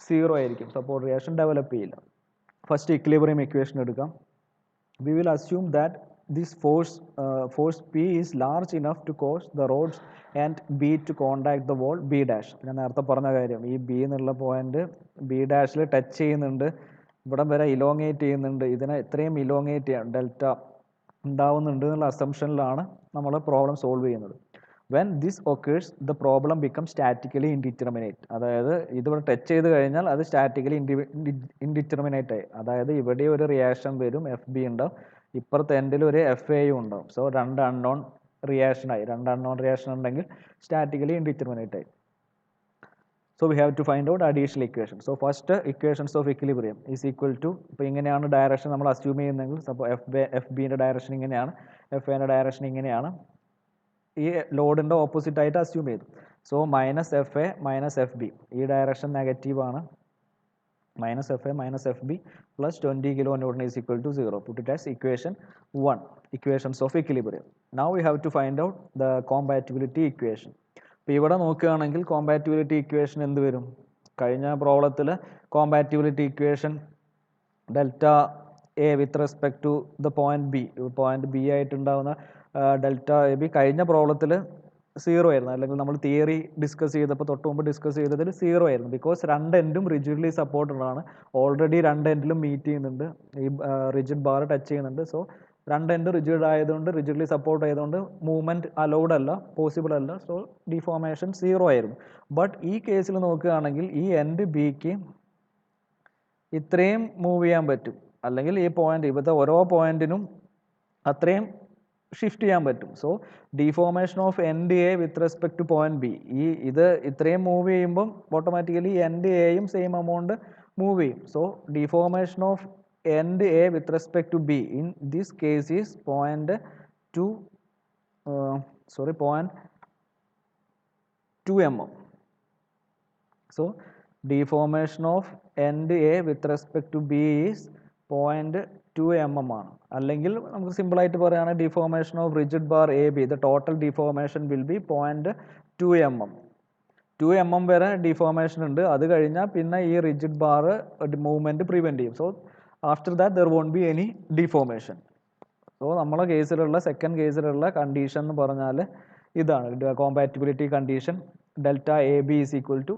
S1: 0 ആയിരിക്കും. സപ്പോർട്ട് റിയാക്ഷൻ ഡെവലപ്പ് ചെയ്യില്ല. ഫസ്റ്റ് ഇക്വിലിബ്രിയം ഇക്വേഷൻ എടുക്കാം. We will assume that this force P is large enough to cause the rods and B to contact the wall B dash. ഞാൻ നേരത്തെ പറഞ്ഞ കാര്യം, ഈ B എന്നുള്ള പോയിന്റ് ബി ഡാഷിൽ ടച്ച് ചെയ്യുന്നുണ്ട്, ഇവിടം വരെ ഇലോങ്ങേറ്റ് ചെയ്യുന്നുണ്ട്. ഇതിനെ ഇത്രയും ഇലോങ്ങേറ്റ് ചെയ്യാൻ ഡെൽറ്റ ഉണ്ടാവുന്നുണ്ട് എന്നുള്ള അസംഷനിലാണ് നമ്മൾ പ്രോബ്ലം സോൾവ് ചെയ്യുന്നത്. When this occurs the problem become statically indeterminate. അതായത് ഇതിവിടെ ടച്ച് ചെയ്ത് കഴിഞ്ഞാൽ അത് സ്റ്റാറ്റിക്കലി ഇൻഡിറ്റർമിനേറ്റ് ആയി. അതായത് ഇവിടെ ഒരു റിയാക്ഷൻ വരും, എഫ് ബി ഉണ്ടാവും, ഇപ്പുറത്തെ എൻഡിൽ ഒരു എഫ് എയും ഉണ്ടാവും. സോ രണ്ട് അൺനോൺ റിയാക്ഷനായി. രണ്ട് അൺനോൺ റിയാക്ഷൻ ഉണ്ടെങ്കിൽ സ്റ്റാറ്റിക്കലി ഇൻഡിറ്റർമിനേറ്റ് ആയി. So we have to find out additional equation. So first equations of equilibrium is equal to, ഇപ്പോൾ ഇങ്ങനെയാണ് ഡയറക്ഷൻ നമ്മൾ അസ്യൂം ചെയ്യുന്നതെങ്കിൽ, സപ്പോൾ എഫ് ബിൻ്റെ ഡയറക്ഷൻ ഇങ്ങനെയാണ്, എഫ് എൻ്റെ ഡയറക്ഷൻ ഇങ്ങനെയാണ്. ഈ ലോഡിൻ്റെ ഓപ്പോസിറ്റ് ആയിട്ട് അസ്യൂം ചെയ്തു. So minus F A minus F B, ഈ ഡയറക്ഷൻ നെഗറ്റീവാണ്. minus Fa minus Fb plus 20 kN is equal to 0. Put it as equation 1, equations of equilibrium. Now we have to find out the compatibility equation. ഇപ്പോൾ ഇവിടെ നോക്കുകയാണെങ്കിൽ compatibility equation എന്ത് വരും? കഴിഞ്ഞ പ്രോബ്ലത്തിൽ compatibility equation delta A with respect to the point B ആയിട്ടുണ്ടാവുന്ന delta A B കഴിഞ്ഞ പ്രോബ്ലത്തിൽ 0 ആയിരുന്നു. അല്ലെങ്കിൽ നമ്മൾ തിയറി ഡിസ്കസ് ചെയ്തപ്പോൾ തൊട്ട് മുമ്പ് ഡിസ്കസ് ചെയ്തതിൽ 0 ആയിരുന്നു. ബിക്കോസ് രണ്ട് എൻഡും റിജിഡ്ലി സപ്പോർട്ടഡ് ആണ്. ഓൾറെഡി രണ്ട് എൻഡിലും മീറ്റ് ചെയ്യുന്നുണ്ട്, ഈ റിജിഡ് ബാർ ടച്ച് ചെയ്യുന്നുണ്ട്. സോ രണ്ട് എൻഡ് റിജിഡ് ആയതുകൊണ്ട്, റിജിഡ്ലി സപ്പോർട്ട് ആയതുകൊണ്ട് മൂവ്മെൻറ്റ് അലൗഡ് അല്ല, പോസിബിൾ അല്ല. സോ ഡിഫോർമേഷൻ 0 ആയിരുന്നു. ബട്ട് ഈ കേസിൽ നോക്കുകയാണെങ്കിൽ ഈ എൻഡ് ബിക്ക് ഇത്രയും മൂവ് ചെയ്യാൻ പറ്റും, അല്ലെങ്കിൽ ഈ പോയിന്റ് ഇവിടുത്തെ ഓരോ പോയിന്റിനും അത്രയും ഷിഫ്റ്റ് ചെയ്യാൻ പറ്റും. So deformation of end A with respect to point B, ഇത് ഇത്രയും മൂവ് ചെയ്യുമ്പം ഓട്ടോമാറ്റിക്കലി എൻഡ് എയും സെയിം എമൗണ്ട് മൂവ് ചെയ്യും. So deformation of end A with respect to B in this case is 0.2 mm. So deformation of end A with respect to B is 0.2 mm ആണ്. അല്ലെങ്കിൽ നമുക്ക് simple ആയിട്ട് പറയുകയാണെങ്കിൽ deformation of rigid bar A B, the total deformation will be 0.2 mm. 2 mm വരെ deformation ഉണ്ട്. അത് കഴിഞ്ഞാൽ പിന്നെ ഈ റിജിഡ് ബാർ മൂവ്മെൻറ്റ് പ്രിവെൻറ്റ് ചെയ്യും. So after that there won't be any deformation. So നമ്മളെ കേസിലുള്ള സെക്കൻഡ് കേസിലുള്ള കണ്ടീഷൻ എന്ന് പറഞ്ഞാൽ ഇതാണ് compatibility condition. Delta A B is equal to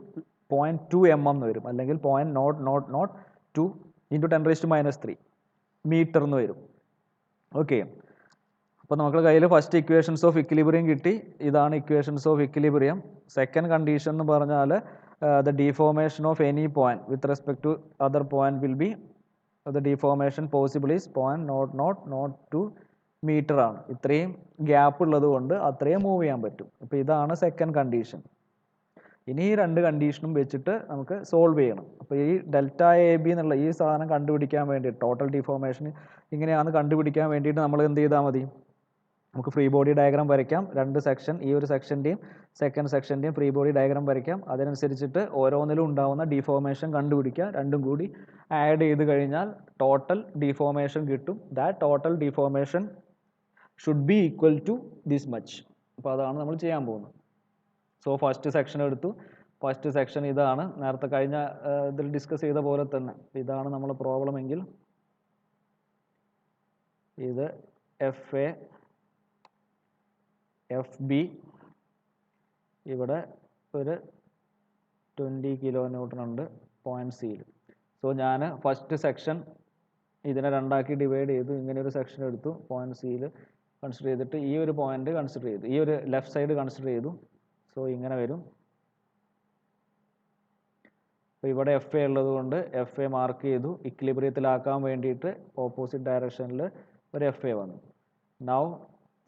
S1: 0.2 mm എന്ന് വരും, അല്ലെങ്കിൽ 0.002 ഇൻറ്റു 10⁻³ മീറ്റർ എന്ന് വരും. ഓക്കെ, അപ്പോൾ നമുക്ക് കയ്യിൽ ഫസ്റ്റ് ഇക്വേഷൻസ് ഓഫ് ഇക്വിലിബ്രിയം കിട്ടി. ഇതാണ് equations of equilibrium. Second condition എന്ന് പറഞ്ഞാൽ the deformation of any point with respect to other point will be the deformation possible is 0.0002 metre ആണ്. ഇത്രയും ഗ്യാപ്പ് ഉള്ളത് കൊണ്ട് അത്രയും മൂവ് ചെയ്യാൻ പറ്റും. അപ്പോൾ ഇതാണ് സെക്കൻഡ് കണ്ടീഷൻ. ഇനി ഈ രണ്ട് കണ്ടീഷനും വെച്ചിട്ട് നമുക്ക് സോൾവ് ചെയ്യണം. അപ്പോൾ ഈ ഡെൽറ്റ എ ബി എന്നുള്ള ഈ സാധനം കണ്ടുപിടിക്കാൻ വേണ്ടി ടോട്ടൽ ഡിഫോർമേഷൻ ഇങ്ങനെയാണ് കണ്ടുപിടിക്കാൻ വേണ്ടിയിട്ട് നമ്മൾ എന്ത് ചെയ്താൽ മതി, നമുക്ക് ഫ്രീ ബോഡി ഡയഗ്രാം വരയ്ക്കാം. രണ്ട് സെക്ഷൻ, ഈ ഒരു സെക്ഷൻ്റെയും സെക്കൻഡ് സെക്ഷൻ്റെയും ഫ്രീ ബോഡി ഡയഗ്രാം വരയ്ക്കാം. അതിനനുസരിച്ചിട്ട് ഓരോന്നിലും ഉണ്ടാകുന്ന ഡിഫോർമേഷൻ കണ്ടുപിടിക്കുക. രണ്ടും കൂടി ആഡ് ചെയ്ത് കഴിഞ്ഞാൽ ടോട്ടൽ ഡിഫോർമേഷൻ കിട്ടും. That total deformation should be equal to this much. അപ്പോൾ അതാണ് നമ്മൾ ചെയ്യാൻ പോകുന്നത്. സോ ഫസ്റ്റ് സെക്ഷൻ എടുത്തു. ഫസ്റ്റ് സെക്ഷൻ ഇതാണ്, നേരത്തെ കഴിഞ്ഞ ഇതിൽ ഡിസ്കസ് ചെയ്ത പോലെ തന്നെ ഇതാണ് നമ്മളെ പ്രോബ്ലം എങ്കിൽ ഇത് എഫ് എ എഫ് ബി, ഇവിടെ ഒരു 20 kN ഉണ്ട് പോയിന്റ് സിയിൽ. സോ ഞാൻ ഫസ്റ്റ് സെക്ഷൻ ഇതിനെ രണ്ടാക്കി ഡിവൈഡ് ചെയ്തു. ഇങ്ങനെ ഒരു സെക്ഷൻ എടുത്തു, പോയിന്റ് സിയിൽ കൺസിഡർ ചെയ്തിട്ട് ഈ ഒരു പോയിന്റ് കൺസിഡർ ചെയ്തു, ഈ ഒരു ലെഫ്റ്റ് സൈഡ് കൺസിഡർ ചെയ്തു. സോ ഇങ്ങനെ വരും. അപ്പോൾ ഇവിടെ എഫ് എ ഉള്ളത് കൊണ്ട് എഫ് എ മാർക്ക് ചെയ്തു. ഇക്വിലിബ്രിയത്തിലാക്കാൻ വേണ്ടിയിട്ട് ഓപ്പോസിറ്റ് ഡയറക്ഷനിൽ ഒരു എഫ് എ വന്നു. നൗ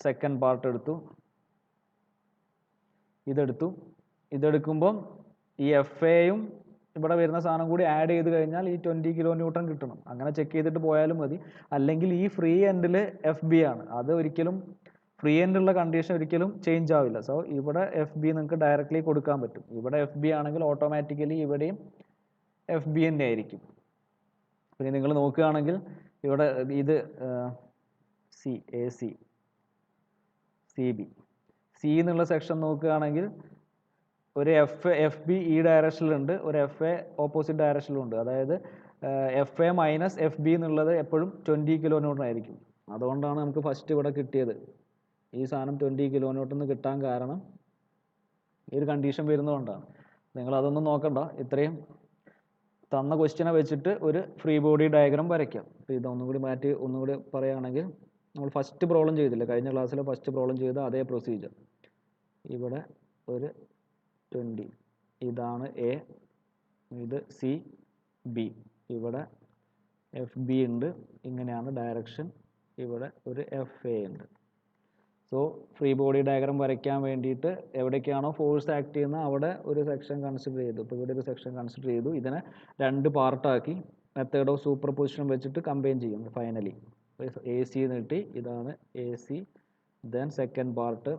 S1: സെക്കൻഡ് പാർട്ട് എടുത്തു, ഇതെടുക്കുമ്പം ഈ എഫ് എയും ഇവിടെ വരുന്ന സാധനം കൂടി ആഡ് ചെയ്ത് കഴിഞ്ഞാൽ ഈ 20 kN കിട്ടണം. അങ്ങനെ ചെക്ക് ചെയ്തിട്ട് പോയാലും മതി. അല്ലെങ്കിൽ ഈ ഫ്രീ എൻഡിൽ എഫ് ബി ആണ്, അത് ഒരിക്കലും ഫ്രീ എൻഡുള്ള കണ്ടീഷൻ ഒരിക്കലും ചേഞ്ച് ആവില്ല. സോ ഇവിടെ എഫ് ബി നിങ്ങൾക്ക് ഡയറക്റ്റ്ലി കൊടുക്കാൻ പറ്റും. ഇവിടെ എഫ് ബി ആണെങ്കിൽ ഓട്ടോമാറ്റിക്കലി ഇവിടെയും എഫ് ബി തന്നെ ആയിരിക്കും. പിന്നെ നിങ്ങൾ നോക്കുകയാണെങ്കിൽ ഇവിടെ ഇത് C A C C B C എന്നുള്ള സെക്ഷൻ നോക്കുകയാണെങ്കിൽ ഒരു എഫ് ബി ഈ ഡയറക്ഷനിലുണ്ട്, ഒരു എഫ് എ ഓപ്പോസിറ്റ് ഡയറക്ഷനിലുണ്ട്. അതായത് F A minus F B എന്നുള്ളത് എപ്പോഴും 20 kN ആയിരിക്കും. അതുകൊണ്ടാണ് നമുക്ക് ഫസ്റ്റ് ഇവിടെ കിട്ടിയത്. ഈ സാധനം 20 kN കിട്ടാൻ കാരണം ഈ ഒരു കണ്ടീഷൻ വരുന്നതുകൊണ്ടാണ്. നിങ്ങളതൊന്നും നോക്കണ്ട, ഇത്രയും തന്ന ക്വസ്റ്റ്യനെ വെച്ചിട്ട് ഒരു ഫ്രീ ബോഡി ഡയഗ്രാം വരയ്ക്കാം. അപ്പോൾ ഇതൊന്നും കൂടി മാറ്റി ഒന്നുകൂടി പറയുകയാണെങ്കിൽ നമ്മൾ ഫസ്റ്റ് പ്രോബ്ലം ചെയ്തില്ല, കഴിഞ്ഞ ക്ലാസ്സിൽ ഫസ്റ്റ് പ്രോബ്ലം ചെയ്ത അതേ പ്രൊസീജിയർ. ഇവിടെ ഒരു 20, ഇതാണ് എ, ഇത് സി ബി, ഇവിടെ എഫ് ബി ഉണ്ട്, ഇങ്ങനെയാണ് ഡയറക്ഷൻ, ഇവിടെ ഒരു എഫ് എ ഉണ്ട്. സോ ഫ്രീ ബോഡി ഡയഗ്രാം വരയ്ക്കാൻ വേണ്ടിയിട്ട് എവിടേക്കാണോ ഫോഴ്സ് ആക്ട് ചെയ്യുന്നത് അവിടെ ഒരു സെക്ഷൻ കൺസിഡർ ചെയ്തു. ഇപ്പോൾ ഇവിടെ ഒരു സെക്ഷൻ കൺസിഡർ ചെയ്തു. ഇതിനെ രണ്ട് പാർട്ടാക്കി മെത്തേഡ് ഓഫ് സൂപ്പർ പൊസിഷൻ വെച്ചിട്ട് കമ്പൈൻ ചെയ്യും. ഫൈനലി എ സി കിട്ടി, ഇതാണ് A C. Then second part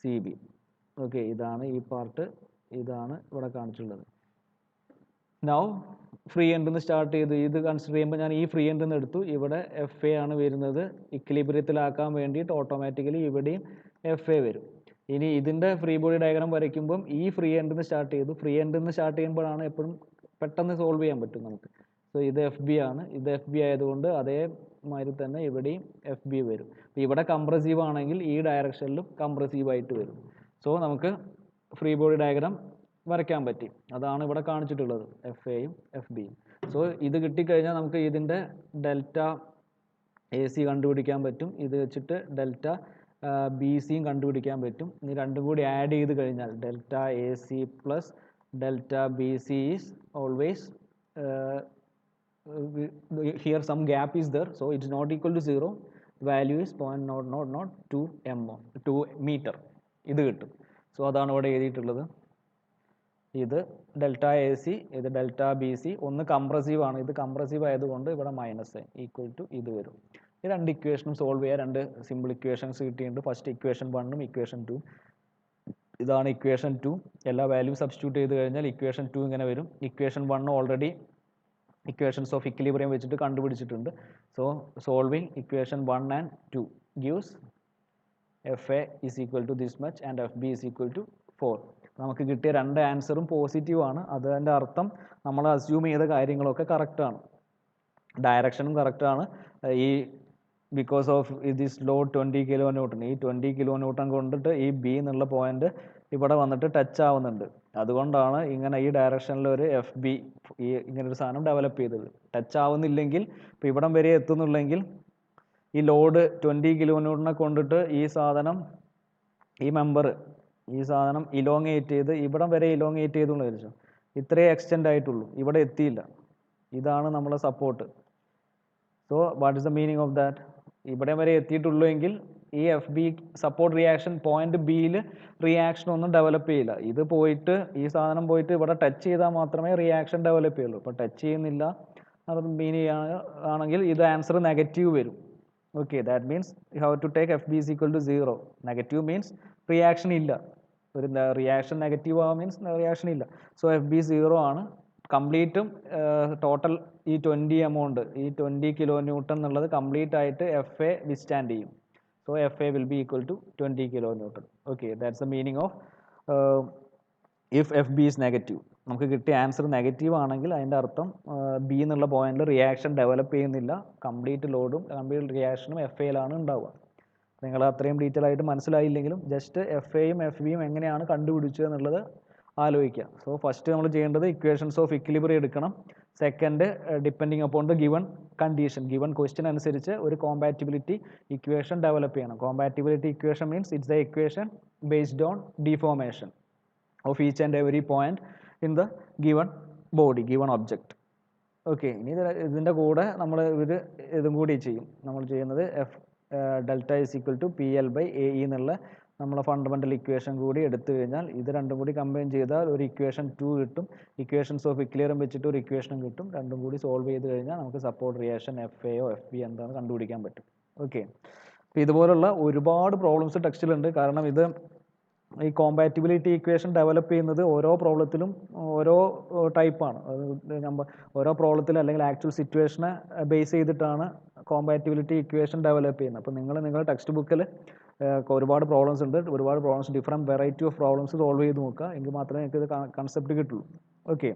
S1: C B. Okay, ഇതാണ് ഈ പാർട്ട്, ഇതാണ് ഇവിടെ കാണിച്ചിട്ടുള്ളത്. നൗ ഫ്രീ എൻഡിൽ നിന്ന് സ്റ്റാർട്ട് ചെയ്തു. ഇത് കൺസിഡർ ചെയ്യുമ്പോൾ ഞാൻ ഈ ഫ്രീ എൻഡിൽ നിന്ന് എടുത്തു. ഇവിടെ എഫ് എ ആണ് വരുന്നത്. ഇക്വിലിബ്രിയത്തിലാക്കാൻ വേണ്ടിയിട്ട് ഓട്ടോമാറ്റിക്കലി ഇവിടെയും എഫ് എ വരും. ഇനി ഇതിൻ്റെ ഫ്രീ ബോഡി ഡയഗ്രാം വരയ്ക്കുമ്പം ഈ ഫ്രീ എൻഡിൽ നിന്ന് സ്റ്റാർട്ട് ചെയ്തു. ഫ്രീ എൻഡിൽ നിന്ന് സ്റ്റാർട്ട് ചെയ്യുമ്പോഴാണ് എപ്പോഴും പെട്ടെന്ന് സോൾവ് ചെയ്യാൻ പറ്റും നമുക്ക്. സോ ഇത് എഫ് ബി ആണ്, ഇത് എഫ് ബി ആയതുകൊണ്ട് അതേമാതിരി തന്നെ ഇവിടെയും എഫ് ബി വരും. അപ്പോൾ ഇവിടെ കംപ്രസീവ് ആണെങ്കിൽ ഈ ഡയറക്ഷനിലും കംപ്രസീവ് ആയിട്ട് വരും. സോ നമുക്ക് ഫ്രീ ബോഡി ഡയഗ്രാം വരയ്ക്കാൻ പറ്റി. അതാണ് ഇവിടെ കാണിച്ചിട്ടുള്ളത്, എഫ് എയും എഫ് ബിയും. സോ ഇത് കിട്ടിക്കഴിഞ്ഞാൽ നമുക്ക് ഇതിൻ്റെ ഡെൽറ്റ എ സി കണ്ടുപിടിക്കാൻ പറ്റും. ഇത് വെച്ചിട്ട് ഡെൽറ്റ ബി സിയും കണ്ടുപിടിക്കാൻ പറ്റും. ഇനി രണ്ടും കൂടി ആഡ് ചെയ്ത് കഴിഞ്ഞാൽ delta A C plus delta B C is always here some gap is there, so it's not equal to 0. Value is 0.0002 meter. ഇത് കിട്ടും. സോ അതാണ് ഇവിടെ എഴുതിയിട്ടുള്ളത്. ഇത് ഡെൽറ്റ എ സി, ഇത് ഡെൽറ്റ ബി സി. ഒന്ന് കംപ്രസീവ് ആണ്, ഇത് കംപ്രസീവ് ആയതുകൊണ്ട് ഇവിടെ മൈനസ് ഈക്വൽ ടു ഇത് വരും. ഈ രണ്ട് ഇക്വേഷനും സോൾവ് ചെയ്യാൻ രണ്ട് സിമ്പിൾ ഇക്വേഷൻസ് കിട്ടിയിട്ടുണ്ട്. ഫസ്റ്റ് ഇക്വേഷൻ 1ഉം ഇക്വേഷൻ 2. ഇതാണ് ഇക്വേഷൻ 2. എല്ലാ വാല്യൂം സബ്സ്റ്റിറ്റ്യൂട്ട് ചെയ്ത് കഴിഞ്ഞാൽ ഇക്വേഷൻ 2 ഇങ്ങനെ വരും. Equation 1 already equations of equilibrium വെച്ചിട്ട് കണ്ടുപിടിച്ചിട്ടുണ്ട്. So solving equation 1 and 2 gives F A is equal to this much and F B is equal to 4. നമുക്ക് കിട്ടിയ രണ്ട് ആൻസറും പോസിറ്റീവാണ്. അതിൻ്റെ അർത്ഥം നമ്മൾ അസ്യൂം ചെയ്ത കാര്യങ്ങളൊക്കെ കറക്റ്റാണ്, ഡയറക്ഷനും കറക്റ്റാണ്. ഈ because of this load 20 kilo newton, ഈ 20 കിലോ ന്യൂട്ടൺ കൊണ്ടിട്ട് ഈ ബി എന്നുള്ള പോയിന്റ് ഇവിടെ വന്നിട്ട് ടച്ച് ആവുന്നുണ്ട്. അതുകൊണ്ടാണ് ഇങ്ങനെ ഈ ഡയറക്ഷനിൽ ഒരു എഫ് ബി ഈ ഇങ്ങനൊരു സാധനം ഡെവലപ്പ് ചെയ്തത്. ടച്ച് ആവുന്നില്ലെങ്കിൽ, ഇപ്പോൾ ഇവിടം വരെ എത്തുന്നുള്ളെങ്കിൽ ഈ ലോഡ് 20 കിലോ ന്യൂട്ടനെ കൊണ്ടിട്ട് ഈ സാധനം, ഈ മെമ്പർ, ഈ സാധനം ഇലോങ്ങേറ്റ് ചെയ്ത് ഇവിടം വരെ ഇലോങ്ങേറ്റ് ചെയ്തുള്ള വിചാരിച്ചു, ഇത്രയേ എക്സ്റ്റെൻഡ് ആയിട്ടുള്ളൂ, ഇവിടെ എത്തിയില്ല. ഇതാണ് നമ്മളെ support. So what is the meaning of that? ഇവിടെ വരെ എത്തിയിട്ടുള്ളൂ എങ്കിൽ ഈ F B support reaction point ബിയിൽ റിയാക്ഷൻ ഒന്നും ഡെവലപ്പ് ചെയ്യില്ല. ഇത് പോയിട്ട് ഈ സാധനം പോയിട്ട് ഇവിടെ ടച്ച് ചെയ്താൽ മാത്രമേ റിയാക്ഷൻ ഡെവലപ്പ് ചെയ്യുള്ളൂ. ഇപ്പോൾ ടച്ച് ചെയ്യുന്നില്ല അത് മീൻ ആണെങ്കിൽ ഇത് ആൻസർ നെഗറ്റീവ് വരും. Okay, that means you have to take F B is equal to 0. Negative means reaction ഇല്ല. ഒരു റിയാക്ഷൻ നെഗറ്റീവ് ആവുക മീൻസ് റിയാക്ഷൻ ഇല്ല. സോ എഫ് ബി 0 ആണ്. കംപ്ലീറ്റും ടോട്ടൽ ഈ 20 എമൗണ്ട്, ഈ 20 കിലോ ന്യൂട്ടൺ എന്നുള്ളത് കംപ്ലീറ്റ് ആയിട്ട് എഫ് എ വിസ്റ്റാൻഡ് ചെയ്യും. So F A will be equal to 20 kilo newton. Okay, that's the meaning of if F B is negative. നമുക്ക് കിട്ടിയ ആൻസർ നെഗറ്റീവ് ആണെങ്കിൽ അതിൻ്റെ അർത്ഥം ബി എന്നുള്ള പോയിന്റിൽ റിയാക്ഷൻ ഡെവലപ്പ് ചെയ്യുന്നില്ല, കംപ്ലീറ്റ് ലോഡും കംപ്ലീറ്റ് റിയാക്ഷനും എഫ് എയിലാണ് ഉണ്ടാവുക. നിങ്ങൾ അത്രയും ഡീറ്റെയിൽ ആയിട്ട് മനസ്സിലായില്ലെങ്കിലും ജസ്റ്റ് എഫ് എയും എഫ് ബിയും എങ്ങനെയാണ് കണ്ടുപിടിച്ചത് എന്നുള്ളത് ആലോചിക്കുക. സോ ഫസ്റ്റ് നമ്മൾ ചെയ്യേണ്ടത് ഇക്വേഷൻസ് ഓഫ് ഇക്വിലിബ്രിയം എടുക്കണം. Second, depending upon the given condition, given question അനുസരിച്ച് ഒരു കോമ്പാറ്റിബിലിറ്റി ഇക്വേഷൻ ഡെവലപ്പ് ചെയ്യണം. Compatibility equation means it's the equation based on deformation of each and every point in the given body, given object. Okay, ഇനി ഇതിൻ്റെ കൂടെ നമ്മൾ ഇതും കൂടി ചെയ്യും. നമ്മൾ ചെയ്യുന്നത് F delta is equal to P L by A E എന്നുള്ള നമ്മളെ ഫണ്ടമെൻ്റൽ ഇക്വേഷൻ കൂടി എടുത്തു കഴിഞ്ഞാൽ ഇത് രണ്ടും കൂടി കമ്പൈൻ ചെയ്താൽ ഒരു ഇക്വേഷൻ 2 കിട്ടും. ഇക്വേഷൻസ് ഓഫ് ഇക്വിലിബ്രിയം വെച്ചിട്ട് ഒരു ഇക്വേഷനും കിട്ടും. രണ്ടും കൂടി സോൾവ് ചെയ്ത് കഴിഞ്ഞാൽ നമുക്ക് സപ്പോർട്ട് റിയാക്ഷൻ എഫ് എയോ എഫ് ബി എന്താണെന്ന് കണ്ടുപിടിക്കാൻ പറ്റും. ഓക്കെ, അപ്പോൾ ഇതുപോലുള്ള ഒരുപാട് പ്രോബ്ലംസ് ടെക്സ്റ്റിലുണ്ട്. കാരണം ഇത് ഈ കോമ്പാറ്റിബിലിറ്റി ഇക്വേഷൻ ഡെവലപ്പ് ചെയ്യുന്നത് ഓരോ പ്രോബ്ലത്തിലും ഓരോ ടൈപ്പാണ്. ഓരോ പ്രോബ്ലത്തിലും അല്ലെങ്കിൽ ആക്ച്വൽ സിറ്റുവേഷനെ ബേസ് ചെയ്തിട്ടാണ് കോമ്പാറ്റിബിലിറ്റി ഇക്വേഷൻ ഡെവലപ്പ് ചെയ്യുന്നത്. അപ്പോൾ നിങ്ങളുടെ ടെക്സ്റ്റ് ബുക്കിൽ ഒരുപാട് പ്രോബ്ലംസ് ഉണ്ട്. ഒരുപാട് problems, different variety of problems solve ചെയ്ത് നോക്കുക. എങ്കിൽ മാത്രമേ നിങ്ങൾക്ക് ഇത് കൺസെപ്റ്റ് കിട്ടുള്ളൂ. ഓക്കെ.